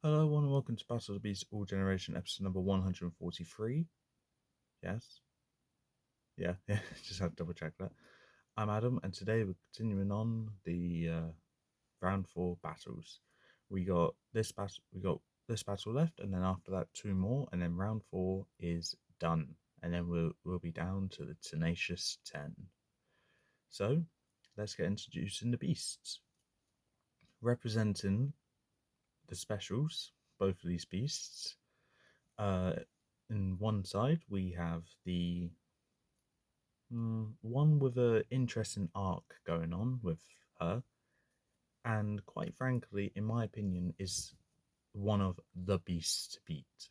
Hello, and welcome to Battle of the Beast All Generation episode number 143. Yes? Yeah, just had to double check that. I'm Adam, and today we're continuing on the round 4 battles. We got this battle left, and then after that, 2 more, and then round 4 is done. And then we'll be down to the Tenacious 10. So, let's get introducing the beasts. Representing the specials, both of these beasts. In one side, we have the one with an interesting arc going on with her, and quite frankly, in my opinion, is one of the beasts to beat.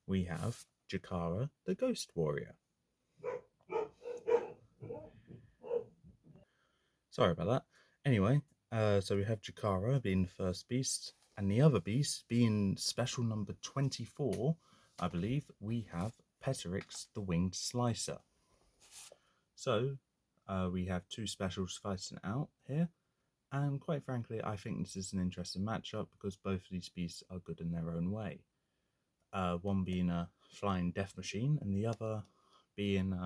We have Jakara, the Ghost Warrior. Sorry about that. Anyway, so we have Jakara being the first beast, and the other beast being special number 24, I believe, we have Petorix, the Winged Slicer. So, we have two specials fighting out here, and quite frankly, I think this is an interesting matchup because both of these beasts are good in their own way. One being a flying death machine, and the other being,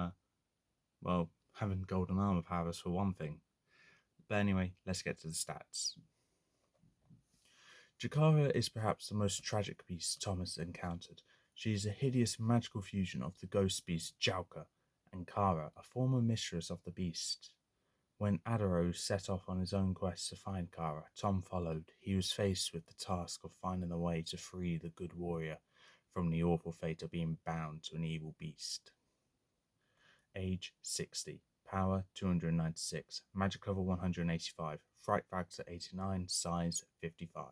well, having golden armor powers for one thing. But anyway, let's get to the stats. Jakara is perhaps the most tragic beast Thomas encountered. She is a hideous magical fusion of the ghost beast Jakara and Kara, a former mistress of the beast. When Adaro set off on his own quest to find Kara, Tom followed. He was faced with the task of finding a way to free the good warrior from the awful fate of being bound to an evil beast. Age 60. Power 296. Magic level 185. Fright factor 89. Size 55.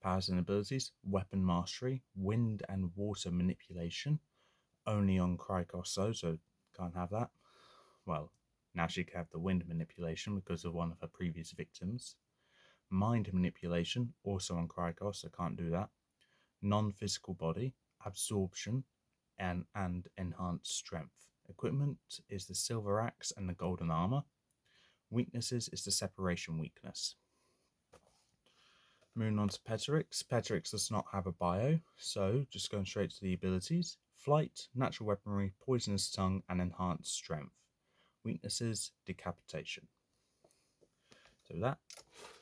Powers and abilities: Weapon Mastery, Wind and Water Manipulation. Only on Krykos though, so can't have that. Well, now she can have the wind manipulation because of one of her previous victims. Mind manipulation, also on Krykos, I can't do that. Non-physical body, absorption, and enhanced strength. Equipment is the silver axe and the golden armor. Weaknesses is the separation weakness. Moving on to Petorix. Petorix does not have a bio, so just going straight to the abilities. Flight, natural weaponry, poisonous tongue, and enhanced strength. Weaknesses, decapitation. So with that,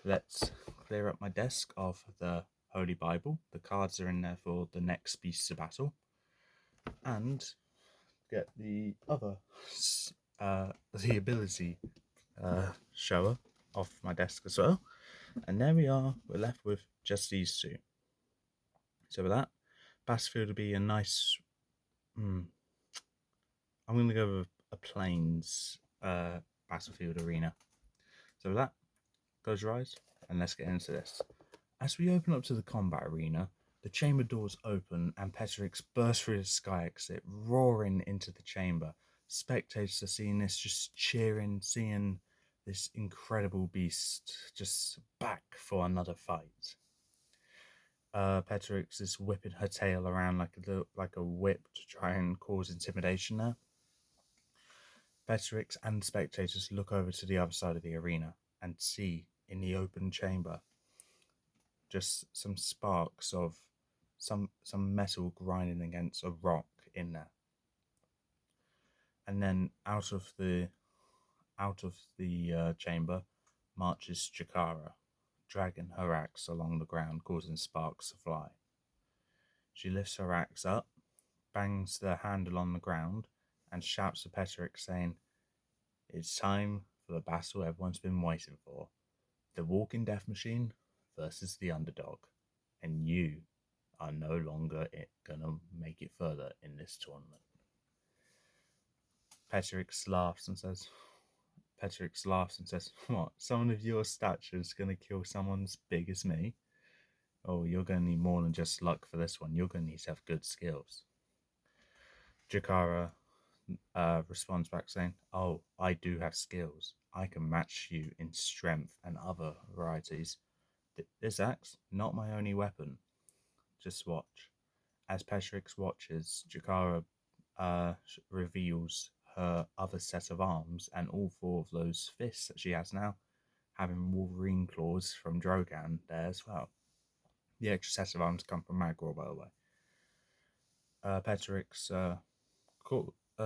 let's clear up my desk of the Holy Bible. The cards are in there for the next beasts of battle. And get the other, the ability shower off my desk as well. And there we are, we're left with just these two. So with that, Battlefield would be a nice, I'm going to go with a Plains Battlefield arena. So with that, close your eyes and let's get into this. As we open up to the combat arena, the chamber doors open and Petorix bursts through the sky exit, roaring into the chamber. Spectators are seeing this, just cheering, seeing this incredible beast just back for another fight. Petorix is whipping her tail around like a whip to try and cause intimidation there. Petorix and spectators look over to the other side of the arena and see in the open chamber just some sparks of some metal grinding against a rock in there. And then out of the chamber marches Jakara, dragging her axe along the ground, causing sparks to fly. She lifts her axe up, bangs the handle on the ground, and shouts to Petorix, saying, "It's time for the battle everyone's been waiting for. The walking death machine versus the underdog. And you are no longer gonna make it further in this tournament." Petorix laughs and says, "What? Someone of your stature is gonna kill someone as big as me? Oh, you're gonna need more than just luck for this one. You're gonna need to have good skills." Jakara responds back saying, "Oh, I do have skills. I can match you in strength and other varieties. This axe, not my only weapon. Just watch." As Petorix watches, Jakara reveals her other set of arms, and all four of those fists that she has now, having Wolverine claws from Drogan there as well. The extra set of arms come from Magor, by the way. Petorix,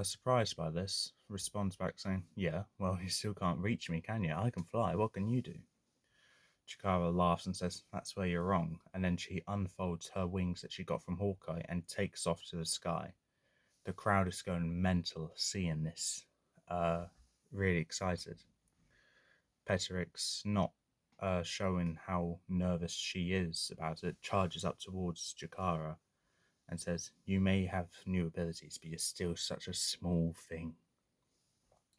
surprised by this, responds back saying, "Yeah, well, you still can't reach me, can you? I can fly. What can you do?" Jakara laughs and says, "That's where you're wrong." And then she unfolds her wings that she got from Hawkeye and takes off to the sky. The crowd is going mental seeing this. Really excited. Petorix, not showing how nervous she is about it, charges up towards Jakara and says, "You may have new abilities, but you're still such a small thing."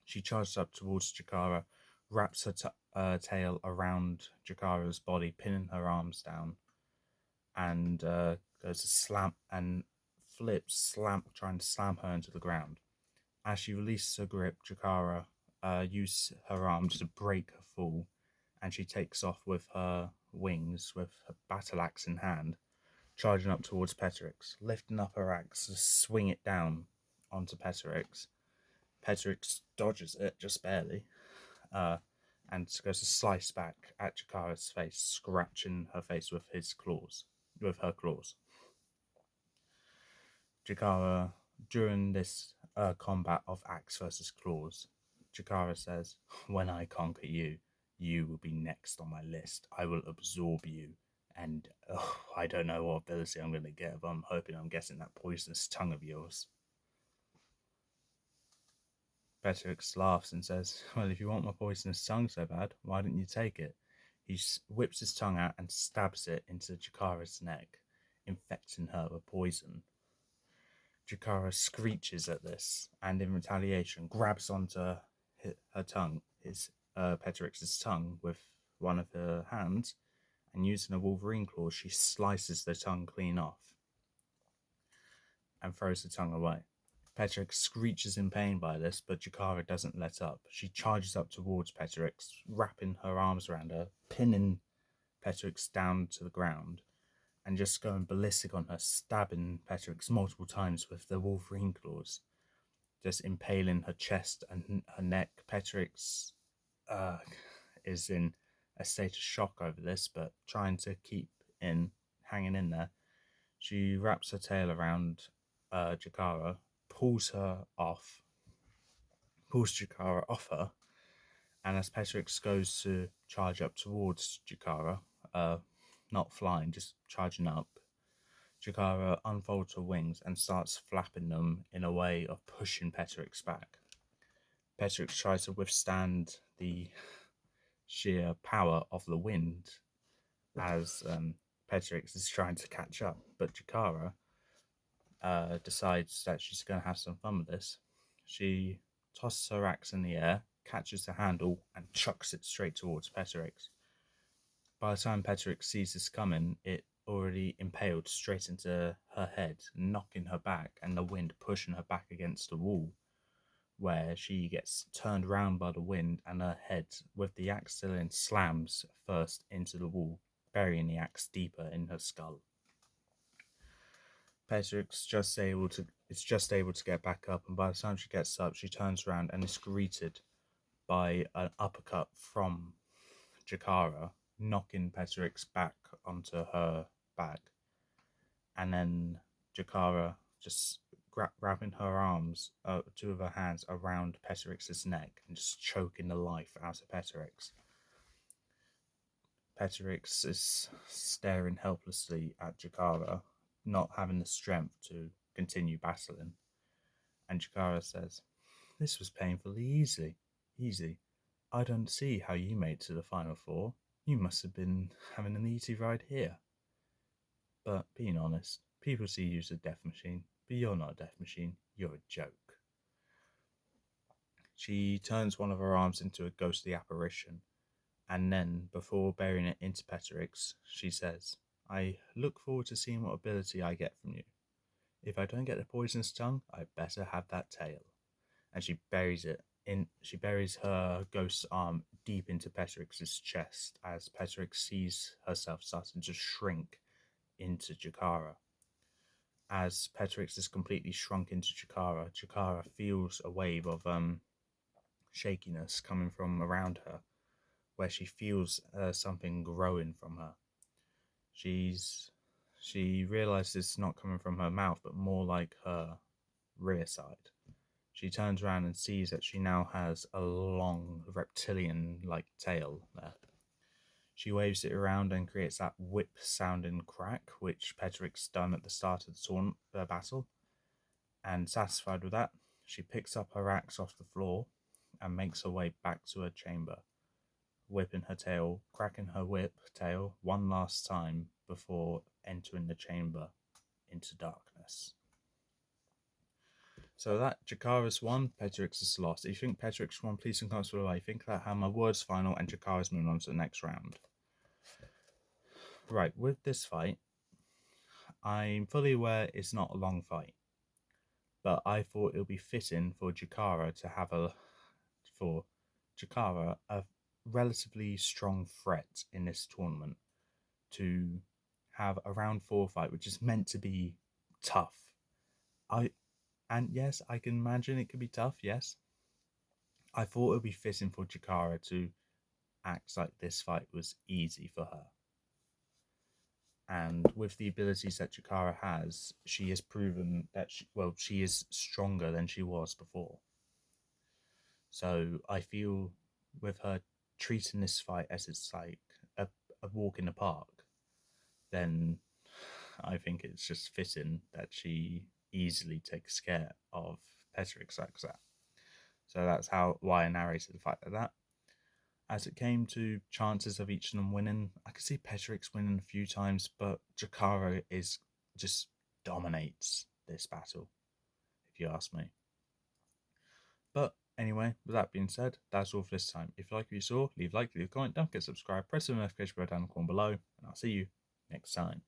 She charges up towards Jakara, wraps her tail around Jakara's body, pinning her arms down, and goes to slam and trying to slam her into the ground. As she releases her grip, Jakara uses her arms to break her fall, and she takes off with her wings, with her battle axe in hand, charging up towards Petorix, lifting up her axe to swing it down onto Petorix. Petorix dodges it just barely, and goes to slice back at Jakara's face, scratching her face with her claws. Jakara, during this combat of axe versus claws, Jakara says, "When I conquer you, you will be next on my list. I will absorb you, and I don't know what ability I'm going to get, but I'm hoping I'm getting that poisonous tongue of yours." Petorix laughs and says, "Well, if you want my poisonous tongue so bad, why don't you take it?" He whips his tongue out and stabs it into Jakara's neck, infecting her with poison. Jakara screeches at this and, in retaliation, grabs onto her tongue, Petorix's tongue, with one of her hands, and using a Wolverine claw, she slices the tongue clean off and throws the tongue away. Petorix screeches in pain by this, but Jakara doesn't let up. She charges up towards Petorix, wrapping her arms around her, pinning Petorix down to the ground, and just going ballistic on her, stabbing Petorix multiple times with the Wolverine claws, just impaling her chest and her neck. Petorix is in a state of shock over this, but trying to hanging in there. She wraps her tail around Jakara, pulls Jakara off her, and as Petorix goes to charge up towards Jakara, not flying, just charging up, Jakara unfolds her wings and starts flapping them in a way of pushing Petorix back. Petorix tries to withstand the sheer power of the wind as Petorix is trying to catch up, but Jakara decides that she's going to have some fun with this. She tosses her axe in the air, catches the handle, and chucks it straight towards Petorix. By the time Petorix sees this coming, it already impaled straight into her head, knocking her back, and the wind pushing her back against the wall, where she gets turned round by the wind, and her head, with the axe still in, slams first into the wall, burying the axe deeper in her skull. Petorix is just able to get back up, and by the time she gets up, she turns around and is greeted by an uppercut from Jakara, knocking Petorix back onto her back, and then Jakara just wrapping her arms, two of her hands around Petorix's neck and just choking the life out of Petorix. Petorix is staring helplessly at Jakara, not having the strength to continue battling. And Jakara says, "This was painfully easy. I don't see how you made it to the final four. You must have been having an easy ride here. But being honest, people see you as a death machine, but you're not a death machine, you're a joke." She turns one of her arms into a ghostly apparition, and then, before burying it into Petorix, she says, "I look forward to seeing what ability I get from you. If I don't get the poisonous tongue, I better have that tail." And she buries her ghost's arm deep into Petorix's chest as Petorix sees herself starting to shrink into Jakara. As Petorix is completely shrunk into Jakara, Jakara feels a wave of shakiness coming from around her, where she feels something growing from her. She realizes it's not coming from her mouth, but more like her rear side. She turns around and sees that she now has a long reptilian-like tail there. She waves it around and creates that whip-sounding crack, which Petorix done at the start of the battle. And satisfied with that, she picks up her axe off the floor and makes her way back to her chamber, whipping her tail, cracking her whip tail one last time before entering the chamber into darkness. So that Jakara's won, Petorix is lost. If you think Petorix won, please don't comment below. I think that how my word's final and Jakara's moving on to the next round. Right, with this fight, I'm fully aware it's not a long fight, but I thought it would be fitting for Jakara to have a relatively strong threat in this tournament to have a round 4 fight, which is meant to be tough. Yes, I can imagine it could be tough. Yes, I thought it would be fitting for Jakara to act like this fight was easy for her. And with the abilities that Jakara has, she has proven that she is stronger than she was before. So I feel with her treating this fight as it's like a walk in the park, then I think it's just fitting that she easily takes care of Petorix like that. So that's why I narrated the fight like that. As it came to chances of each of them winning, I could see Petorix winning a few times, but Jakara just dominates this battle, if you ask me. But anyway, with that being said, that's all for this time. If you like what you saw, leave a like, leave a comment, don't forget to subscribe, press the notification bell down in the corner below, and I'll see you next time.